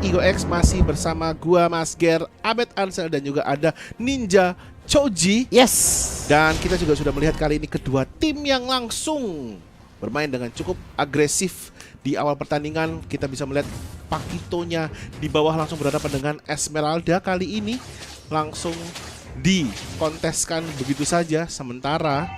Ego X masih bersama gua Mas Ger, Abed Ansel dan juga ada Ninja Choji. Yes. Dan kita juga sudah melihat kali ini kedua tim yang langsung bermain dengan cukup agresif di awal pertandingan. Kita bisa melihat Pakitonya di bawah langsung berhadapan dengan Esmeralda kali ini langsung dikonteskan begitu saja. Sementara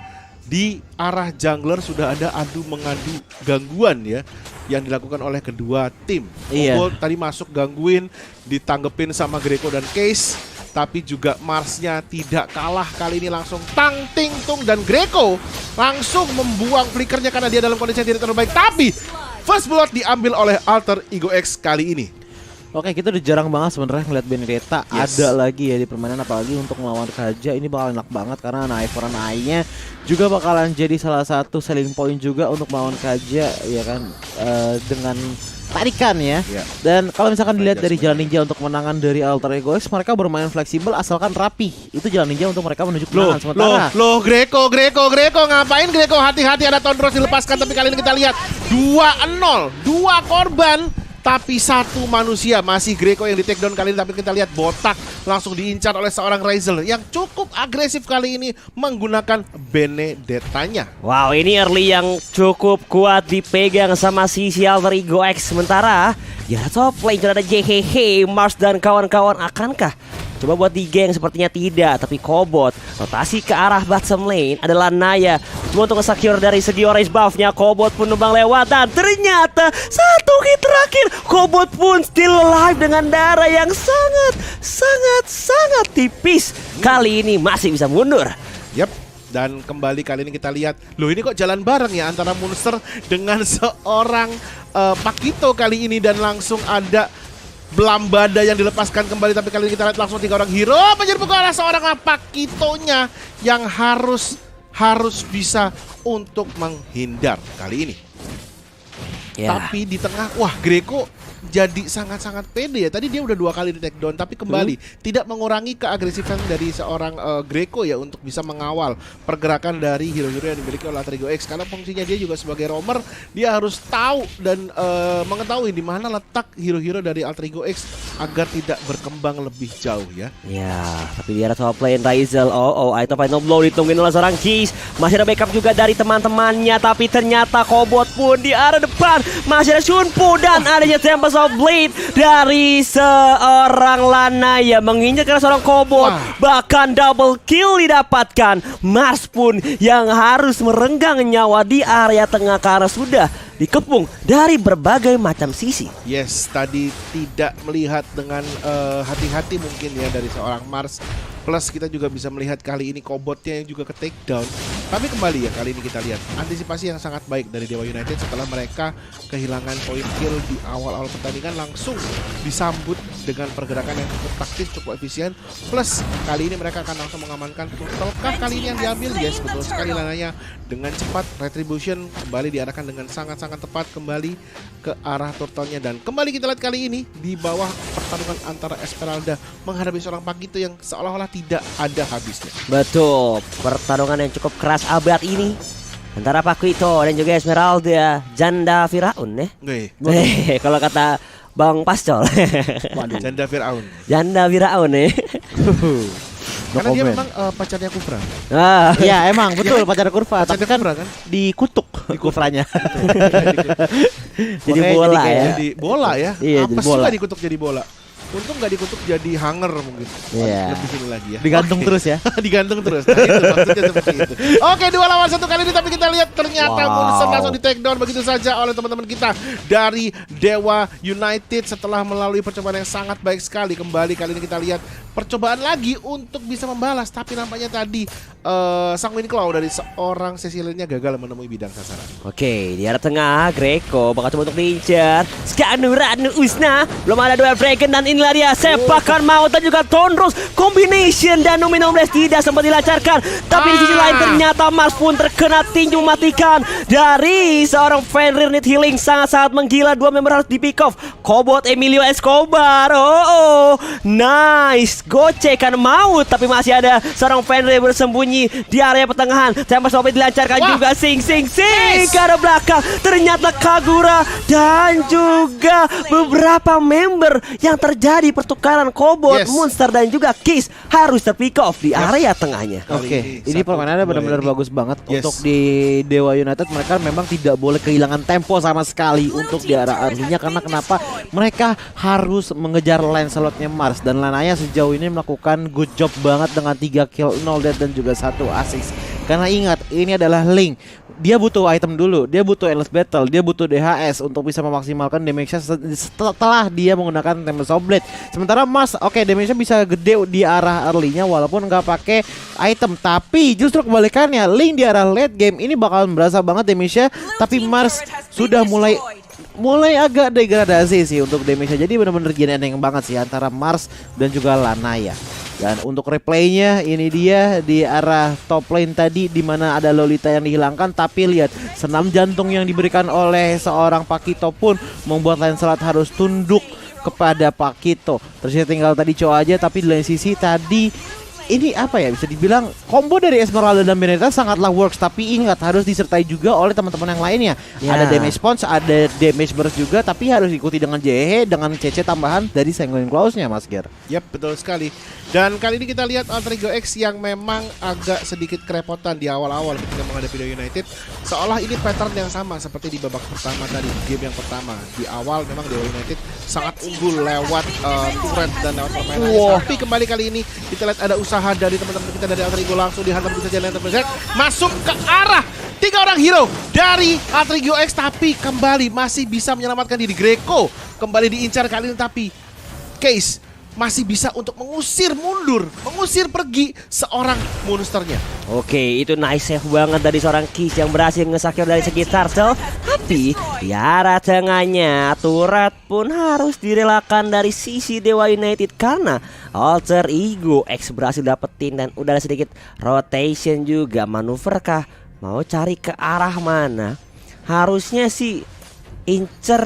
di arah jungler sudah ada adu mengadu gangguan ya yang dilakukan oleh kedua tim. Kobold tadi masuk gangguin, ditanggepin sama Greco dan Case, tapi juga Marsnya tidak kalah kali ini langsung tang ting tung dan Greco langsung membuang flickernya karena dia dalam kondisi yang tidak terlalu baik. Tapi first blood diambil oleh Alter Ego X kali ini. Oke, kita udah jarang banget sebenarnya ngeliat Benedetta ada lagi ya di permainan, apalagi untuk melawan Kaja. Ini bakal enak banget karena Eye for an Eye-nya juga bakalan jadi salah satu selling point juga untuk melawan Kaja ya kan, dengan tarikan ya. Dan kalau misalkan dilihat dari jalan ninja untuk kemenangan dari Alter Ego X, mereka bermain fleksibel asalkan rapi. Itu jalan ninja untuk mereka menuju kemenangan. Sementara Greco ngapain Greco? Hati-hati, ada Tondros dilepaskan, tapi kali ini kita lihat 2-0, 2 korban tapi 1 manusia. Masih Greco yang di take down kali ini, tapi kita lihat Botak langsung diincar oleh seorang Razel yang cukup agresif kali ini menggunakan Benedettanya. Wow, ini early yang cukup kuat dipegang sama si Alter Ego X. Sementara di top lane sudah ada JHH, Mars dan kawan-kawan. Akankah coba buat di geng? Sepertinya tidak, tapi Kobot rotasi ke arah bottom lane adalah Naya. Cuma untuk nge-secure dari segi orange buff-nya, Kobot pun numbang lewat dan ternyata 1 hit terakhir Kobot pun still alive dengan darah yang sangat tipis. Kali ini masih bisa mundur. Yap. Dan kembali kali ini kita lihat, loh ini kok jalan bareng ya antara Monster dengan seorang Pakito kali ini, dan langsung ada Blambada yang dilepaskan kembali, tapi kali ini kita lihat langsung 3 orang hero menjadi pukul oleh seorang Pakitonya yang harus bisa untuk menghindar kali ini. Tapi di tengah, wah Greco jadi sangat-sangat pede ya. Tadi dia udah 2 kali di take down, tapi kembali tidak mengurangi keagresifan dari seorang Greco ya untuk bisa mengawal pergerakan dari hero-hero yang dimiliki oleh Alter Ego X. Karena fungsinya dia juga sebagai roamer, dia harus tahu dan mengetahui di mana letak hero-hero dari Alter Ego X agar tidak berkembang lebih jauh ya. Ya, tapi di arah top lane Razel, itu final blow ditungguin oleh seorang Cheese. Masih ada backup juga dari teman-temannya, tapi ternyata Kobot pun di arah depan. Masih ada Shunpu dan adanya Tempest of Blade dari seorang Lana yang menginjak ke seorang Kobot. Bahkan double kill didapatkan. Mars pun yang harus merenggang nyawa di area tengah karena sudah dikepung dari berbagai macam sisi. Yes, tadi tidak melihat dengan hati-hati mungkin ya dari seorang Mars. Plus kita juga bisa melihat kali ini Kobotnya yang juga ke take down. Tapi kembali ya, kali ini kita lihat antisipasi yang sangat baik dari Dewa United setelah mereka kehilangan poin kill di awal-awal pertandingan, langsung disambut dengan pergerakan yang cukup taktis, cukup efisien. Plus kali ini mereka akan langsung mengamankan turtle-kah kali ini yang diambil? Yes, betul sekali Lananya. Dengan cepat Retribution kembali diarahkan dengan sangat-sangat tepat kembali ke arah turtle-nya. Dan kembali kita lihat kali ini di bawah pertarungan antara Esmeralda menghadapi seorang Pakito yang seolah-olah tidak ada habisnya. Betul, pertarungan yang cukup keras abad ini antara Pakito dan juga Esmeralda, janda Firaun ya. Kalau kata Bang Pascol. Janda Firaun. Janda Firaun ya. Karena dia memang pacarnya Kufra. ya emang betul pacar Kurva, tapi kan Kufra, kan dikutuk di Kufranya. Jadi bola ya. Jadi bola ya. Iya, apa sih nggak dikutuk jadi bola? Untung nggak dikutuk jadi hanger mungkin. Lebih ini lagi ya. Digantung terus ya. Digantung terus. Nah, itu maksudnya seperti itu. Oke, 2 lawan 1 kali ini, tapi kita lihat ternyata Monster langsung di take down begitu saja oleh teman-teman kita dari Dewa United setelah melalui percobaan yang sangat baik sekali. Kembali kali ini kita lihat percobaan lagi untuk bisa membalas, tapi nampaknya tadi sang Wind Claw dari seorang Cecilianya gagal menemui bidang sasaran. Oke, di arah tengah Greco bakal coba untuk diincar. Skanuranu Usna, belum ada duel Dragon dan ini inilah dia sepakan maut dan juga Tondros combination dan Numinombles tidak sempat dilancarkan. Tapi di sisi lain ternyata Mars pun terkena tinju mematikan dari seorang Fenrir. Need healing sangat-sangat menggila. Dua member harus di pick off. Kobot Emilio Escobar. Nice. Gocekan maut. Tapi masih ada seorang Fenrir bersembunyi di area pertengahan. Tempest Sobe dilancarkan juga. Sing ke arah belakang. Ternyata Kagura dan juga beberapa member yang terjadi pertukaran Kobot, Monster dan juga Kiss harus terpick off di area tengahnya. Oke, ini permainannya benar-benar bagus banget. Untuk di Dewa United mereka memang tidak boleh kehilangan tempo sama sekali untuk di arah early-nya. Karena kenapa? Mereka harus mengejar Lancelotnya Mars. Dan Lanaya sejauh ini melakukan good job banget dengan 3 kill, 0 death dan juga 1 assist. Karena ingat, ini adalah Link. Dia butuh item dulu, dia butuh endless battle, dia butuh DHS untuk bisa memaksimalkan damage-nya setelah dia menggunakan Tempest of Blade. Sementara Mars, oke, damage-nya bisa gede di arah early-nya walaupun nggak pakai item. Tapi justru kebalikannya, Link di arah late game ini bakalan berasa banget damage-nya. Tapi Mars sudah mulai agak degradasi sih untuk damage-nya. Jadi benar-benar gini banget sih antara Mars dan juga Lanaya. Dan untuk replaynya ini dia di arah top lane tadi di mana ada Lolita yang dihilangkan, tapi lihat senam jantung yang diberikan oleh seorang Pakito pun membuat Lancelot harus tunduk kepada Pakito. Terus tinggal tadi Cho aja, tapi di lain sisi tadi ini apa ya, bisa dibilang combo dari Esmeralda dan Benedetta sangatlah works. Tapi ingat harus disertai juga oleh teman-teman yang lainnya. Ada damage spons, ada damage burst juga, tapi harus diikuti dengan JH dengan CC tambahan dari Sanguine Claws-nya, Mas Ger. Yap, betul sekali. Dan kali ini kita lihat Alter Ego X yang memang agak sedikit kerepotan di awal-awal ketika menghadapi Dewa United. Seolah ini pattern yang sama seperti di babak pertama tadi, game yang pertama. Di awal memang Dewa United sangat unggul lewat turret dan lewat permainannya. Tapi kembali kali ini kita lihat ada usaha dari teman-teman kita dari Alter Ego, langsung dihantam bisa jalan masuk ke arah 3 orang hero dari Alter Ego X, tapi kembali masih bisa menyelamatkan diri. Greco kembali diincar kali ini, tapi Case masih bisa untuk mengusir mundur, mengusir pergi seorang monsternya. Oke, itu nice save banget dari seorang Kiss yang berhasil nge-secure dari segi turtle. Tapi di arah tengahnya turret pun harus direlakan dari sisi Dewa United karena Alter Ego X berhasil dapetin dan udah ada sedikit rotation juga. Manuver kah? Mau cari ke arah mana? Harusnya sih incer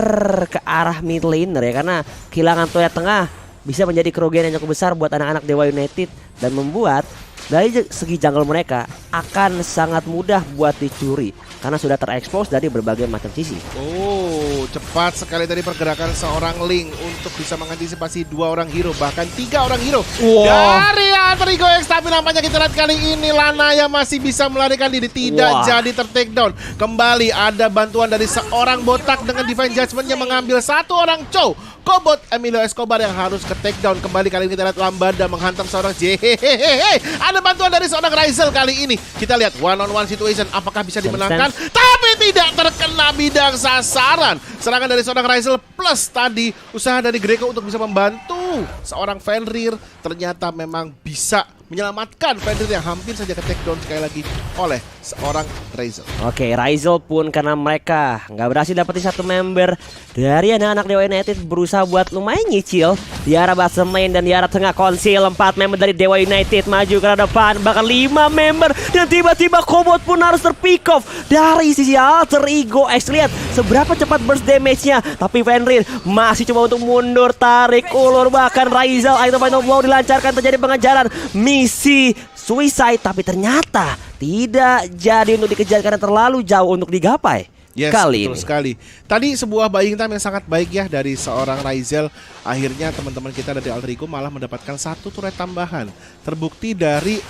ke arah mid laner ya, karena kehilangan turret tengah bisa menjadi kerugian yang cukup besar buat anak-anak Dewa United dan membuat dari segi jungle mereka akan sangat mudah buat dicuri karena sudah terekspos dari berbagai macam sisi. Oh, cepat sekali dari pergerakan seorang Link untuk bisa mengantisipasi 2 orang hero, bahkan 3 orang hero dari Alter Ego X. Tapi nampaknya kita lihat kali ini Lanaya masih bisa melarikan diri, tidak jadi ter-takedown. Kembali ada bantuan dari seorang botak dengan Divine Judgment-nya mengambil 1 orang Cho. Kobot Emilio Escobar yang harus ke takedown. Kembali kali ini kita lihat Lambada menghantam seorang Hehehe. Ada bantuan dari seorang Ryzel kali ini. Kita lihat one on one situation, apakah bisa dimenangkan? Tapi tidak terkena bidang sasaran. Serangan dari seorang Ryzel plus tadi usaha dari Greco untuk bisa membantu seorang Fenrir ternyata memang bisa menyelamatkan Fenrir yang hampir saja ke takedown sekali lagi oleh seorang Ryzel. Oke, Ryzel pun karena mereka nggak berhasil dapetin 1 member dari anak-anak Dewa United berusaha buat lumayan nyicil di arah bottom lane dan di arah tengah. Konsil 4 member dari Dewa United maju ke depan, bahkan 5 member dan tiba-tiba Kobot pun harus terpick off dari sisi Alter Ego X. Lihat seberapa cepat burst damage-nya, tapi Fenrir masih coba untuk mundur, tarik ulur, bahkan Ryzel item final blow dilancarkan, terjadi pengejaran misi suicide, tapi ternyata tidak jadi untuk dikejar karena terlalu jauh untuk digapai. Yes, kali betul ini sekali. Tadi sebuah buying time yang sangat baik ya dari seorang Ryzel. Akhirnya teman-teman kita dari Alter Ego malah mendapatkan 1 turret tambahan. Terbukti dari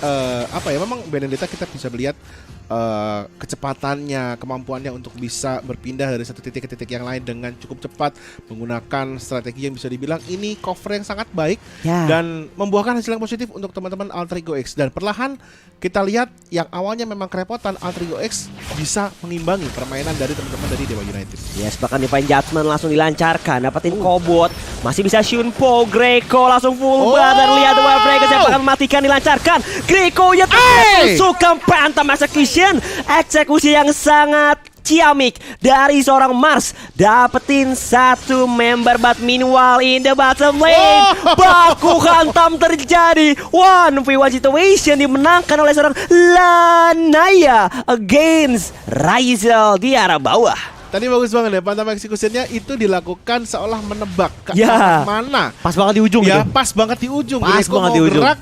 memang Benedetta kita bisa melihat kecepatannya, kemampuannya untuk bisa berpindah dari satu titik ke titik yang lain dengan cukup cepat menggunakan strategi yang bisa dibilang ini cover yang sangat baik dan membuahkan hasil yang positif untuk teman-teman Alter Ego X. Dan perlahan kita lihat yang awalnya memang kerepotan, Alter Ego X bisa mengimbangi permainan dari teman-teman dari Dewa United. Yes, bahkan Divine Judgment langsung dilancarkan, dapetin Kobot, masih bisa Shunpo, Greco langsung full bar dan lihat Wild Breakers yang akan mematikan dilancarkan. Greco ya tersukan Phantom Execution, eksekusi yang sangat ciamik dari seorang Mars dapetin satu member, but meanwhile in the bottom lane baku hantam terjadi. 1v1 situation dimenangkan oleh seorang Lanaya against Raizel di arah bawah. Tadi bagus banget ya, pantam executionnya itu dilakukan seolah menebak ke Ya. arah mana. Pas banget di ujung Ya, gitu. pas banget di ujung. Pas Greko banget mau di ujung. gerak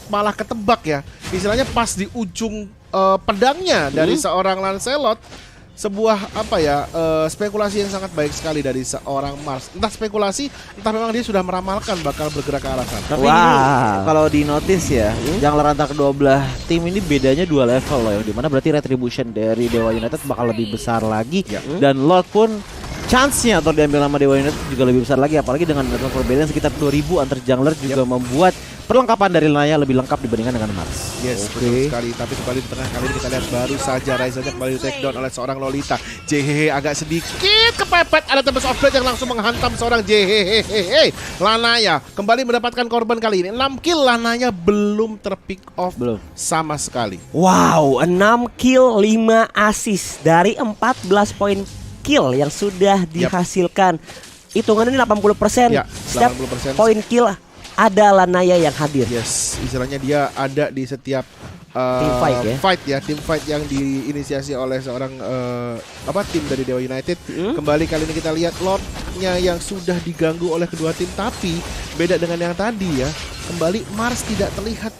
malah ketebak ya. Istilahnya pas di ujung pedangnya dari seorang Lancelot. Sebuah spekulasi yang sangat baik sekali dari seorang Mars. Entah spekulasi, entah memang dia sudah meramalkan bakal bergerak ke arah sana. Tapi ini kalau di notice ya, jungler antara kedua belah tim ini bedanya 2 level loh, yang dimana berarti retribution dari Dewa United bakal lebih besar lagi, dan Lord pun chance-nya atau diambil nama Dewa United juga lebih besar lagi, apalagi dengan perbedaan sekitar 2000 antar jungler juga membuat perlengkapan dari Lanaya lebih lengkap dibandingkan dengan Mars. Yes, betul sekali. Tapi kembali di tengah kali ini kita lihat baru saja Raizelnya kembali di take down oleh seorang Lolita. JHH agak sedikit kepepet. Ada Tempest of Blade yang langsung menghantam seorang JHH. Lanaya kembali mendapatkan korban kali ini. 6 kill, Lanaya belum terpick off sama sekali. Wow, 6 kill 5 assist dari 14 poin kill yang sudah dihasilkan. Hitungannya ini 80%. Ya, Setiap 80%. poin kill ada Lanaya yang hadir. Yes, istilahnya dia ada di setiap tim fight yang diinisiasi oleh seorang tim dari Dewa United. Kembali kali ini kita lihat Lordnya yang sudah diganggu oleh kedua tim, tapi beda dengan yang tadi ya. Kembali Mars tidak terlihat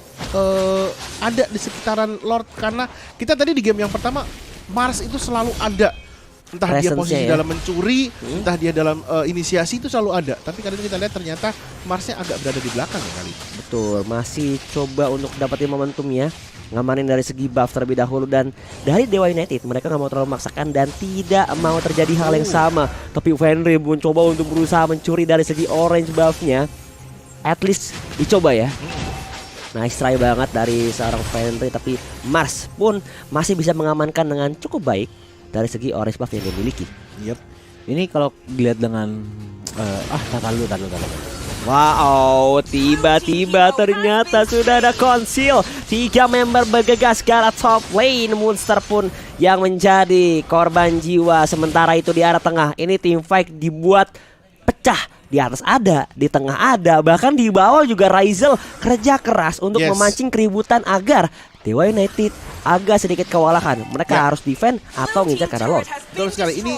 ada di sekitaran Lord, karena kita tadi di game yang pertama Mars itu selalu ada. Entah dia posisi dalam mencuri, entah dia dalam inisiasi, itu selalu ada. Tapi kali ini kita lihat ternyata Marsnya agak berada di belakang ya kali. Betul, masih coba untuk dapetin momentum ya, ngamanin dari segi buff terlebih dahulu. Dan dari Dewa United mereka nggak mau terlalu memaksakan dan tidak mau terjadi hal yang sama. Tapi Fenrir mencoba untuk berusaha mencuri dari segi orange buffnya. At least dicoba ya. Nice try banget dari seorang Fenrir, tapi Mars pun masih bisa mengamankan dengan cukup baik dari segi orange buff yang dimiliki. Ini kalau dilihat dengan tahu. Wow, tiba-tiba ternyata sudah ada konsil. 3 member bergegas ke arah top lane. Monster pun yang menjadi korban jiwa. Sementara itu di arah tengah ini team fight dibuat pecah. Di atas ada, di tengah ada, bahkan di bawah juga Raizel kerja keras untuk memancing keributan agar Dewa United agak sedikit kewalahan. Mereka harus defend atau ngincar ke arah Lord. Betul sekali. Ini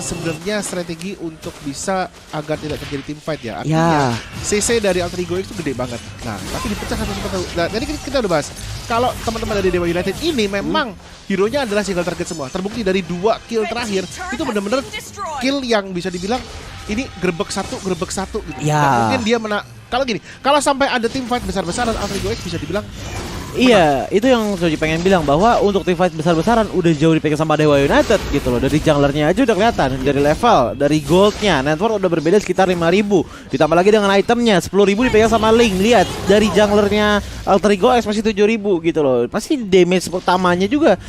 sebenarnya strategi untuk bisa agar tidak terjadi team fight ya. Artinya CC dari Alter Ego itu gede banget. Nah, tapi dipecah satu-satu. Nah, jadi kita udah bahas. Kalau teman-teman dari Dewa United ini memang hero-nya adalah single target semua. Terbukti dari 2 kill terakhir itu benar-benar kill yang bisa dibilang ini gerbek satu gitu. Nah, mungkin dia kalau sampai ada team fight besar-besaran Alter Ego bisa dibilang Iya, itu yang Soji pengen bilang, bahwa untuk tim fight besar-besaran udah jauh dipegang sama Dewa United gitu loh. Dari junglernya aja udah kelihatan, dari level, dari goldnya, network udah berbeda sekitar 5.000. Ditambah lagi dengan itemnya 10.000 dipegang sama Link. Lihat, dari junglernya Alter Ego X masih 7.000 gitu loh. Pasti damage pertamanya juga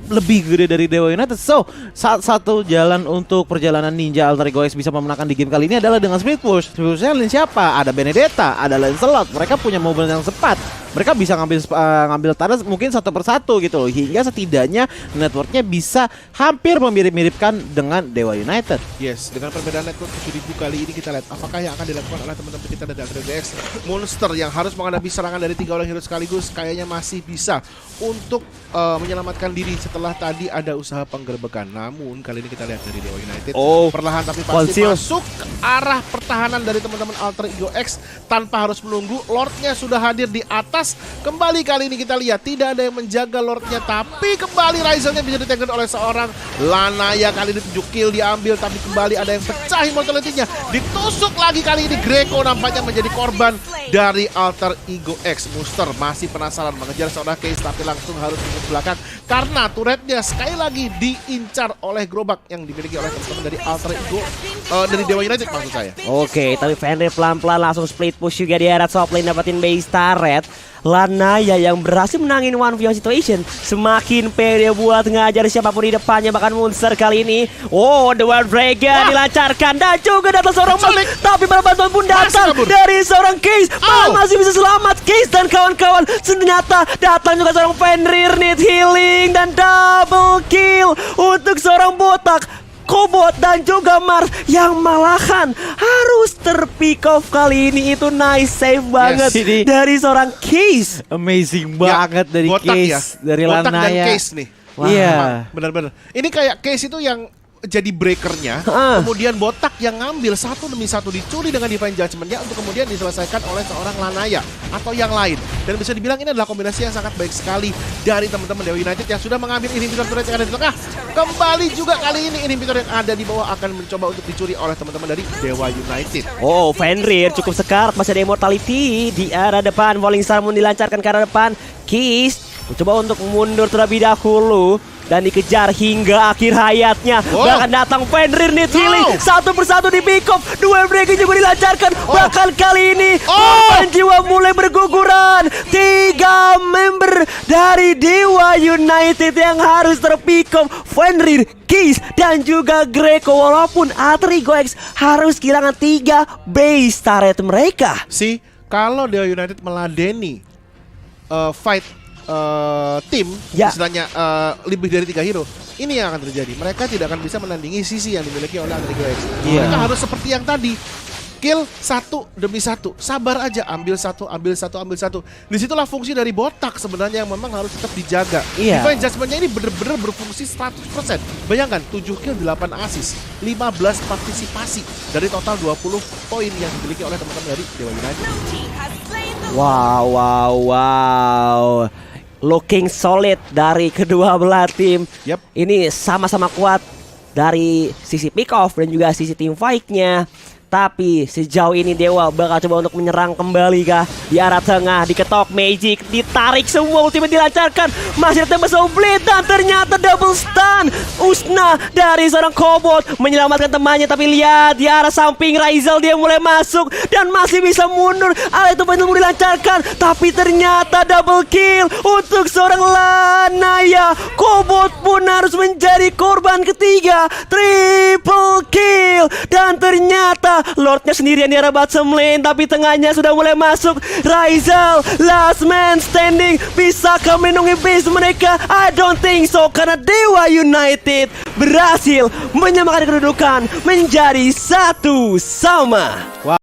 lebih gede dari Dewa United. So, satu jalan untuk perjalanan Ninja Alter Ego X bisa memenangkan di game kali ini adalah dengan split push. Split pushnya siapa? Ada Benedetta, ada Lancelot. Mereka punya movement yang cepat. Mereka bisa ngambil tanah mungkin satu persatu gitu loh, hingga setidaknya networknya bisa hampir mirip-miripkan dengan Dewa United. Yes, dengan perbedaan network 7.000 kali ini kita lihat apakah yang akan dilakukan oleh teman-teman kita dari Alter Ego X. Monster yang harus menghadapi serangan dari 3 orang hero sekaligus kayaknya masih bisa untuk menyelamatkan diri setelah tadi ada usaha penggerbekan. Namun kali ini kita lihat dari Dewa United perlahan tapi pasti masuk ke arah pertahanan dari teman-teman Alter Ego X tanpa harus menunggu. Lordnya sudah hadir di atas. Kembali kali ini kita lihat tidak ada yang menjaga Lordnya, tapi kembali Raizelnya bisa ditangkap oleh seorang Lanaya. Kali ini 7 kill diambil, tapi kembali ada yang pecah immortality-nya. Ditusuk lagi kali ini. Greko nampaknya menjadi korban dari Alter Ego X. Monster masih penasaran mengejar seorang Case, tapi langsung harus ke belakang karena turretnya sekali lagi diincar oleh gerobak yang dimiliki oleh teman-teman dari Alter Ego dari Dewa United maksud saya. Oke, tapi Fenrir pelan-pelan langsung split push juga di area top lane, dapatin base turret. Lanaya yang berhasil menangin 1v1 situation. Semakin pede buat ngajar siapapun di depannya, bahkan Monster kali ini. Oh, The Wild Dragon dilancarkan dan juga datang seorang Mas, tapi bantuan pun datang dari seorang Case. Masih bisa selamat Case dan kawan-kawan. Ternyata datang juga seorang Fenrir, need healing dan double kill untuk seorang botak. Kobot dan juga Mars yang malahan harus terpick off kali ini. Itu nice save banget ini dari seorang Case. amazing banget dari botak Case, dari botak dan Lanaya. Case nih. Iya. Benar-benar. Ini kayak Case itu yang jadi breakernya, kemudian botak yang ngambil satu demi satu, dicuri dengan Divine Judgment-nya untuk kemudian diselesaikan oleh seorang Lanaya atau yang lain. Dan bisa dibilang ini adalah kombinasi yang sangat baik sekali dari teman-teman Dewa United yang sudah mengambil inhibitor turret yang ada di tengah. Kembali juga kali ini inhibitor yang ada di bawah akan mencoba untuk dicuri oleh teman-teman dari Dewa United. Oh, Fenrir cukup sekarat, masih ada Immortality di arah depan. Falling Star Moon dilancarkan ke arah depan. Case mencoba untuk mundur terlebih dahulu dan dikejar hingga akhir hayatnya. Bahkan datang Fenrir need healing, satu persatu di pick off. Dua break juga dilancarkan. Bahkan kali ini korban jiwa mulai berguguran. 3 member dari Dewa United yang harus terpick off. Fenrir, Case dan juga Greco. Walaupun Atrigo X harus kehilangan 3 base turret mereka. Kalau Dewa United meladeni fight tim, istilahnya lebih dari 3 hero, ini yang akan terjadi. Mereka tidak akan bisa menandingi sisi yang dimiliki oleh Atrigo X. Mereka harus seperti yang tadi, kill satu demi satu, sabar aja, ambil satu. Disitulah fungsi dari botak sebenarnya yang memang harus tetap dijaga. Divine Judgment-nya ini benar-benar berfungsi 100%. Bayangkan 7 kill 8 assist, 15 partisipasi dari total 20 poin yang dimiliki oleh teman-teman dari Dewa United. Wow. Looking solid dari kedua belah tim. Ini sama-sama kuat dari sisi pick off dan juga sisi team fight-nya. Tapi sejauh ini Dewa bakal coba untuk menyerang kembali kah? Di arah tengah, diketok Magic, ditarik semua, ultimate dilancarkan. Masih ada tembak Blade dan ternyata double stun. Usna dari seorang Kobot menyelamatkan temannya, tapi lihat di arah samping Raizal dia mulai masuk dan masih bisa mundur. Itu pengen dilancarkan, tapi ternyata double kill untuk seorang Lanaya. Kobot pun harus menjadi korban ketiga. Triple kill dan ternyata Lordnya sendirian di arah bottom lane, tapi tengahnya sudah mulai masuk. Raizal, last man standing, bisakah melindungi base mereka? I don't think so, karena Dewa United berhasil menyamakan kedudukan menjadi 1-1.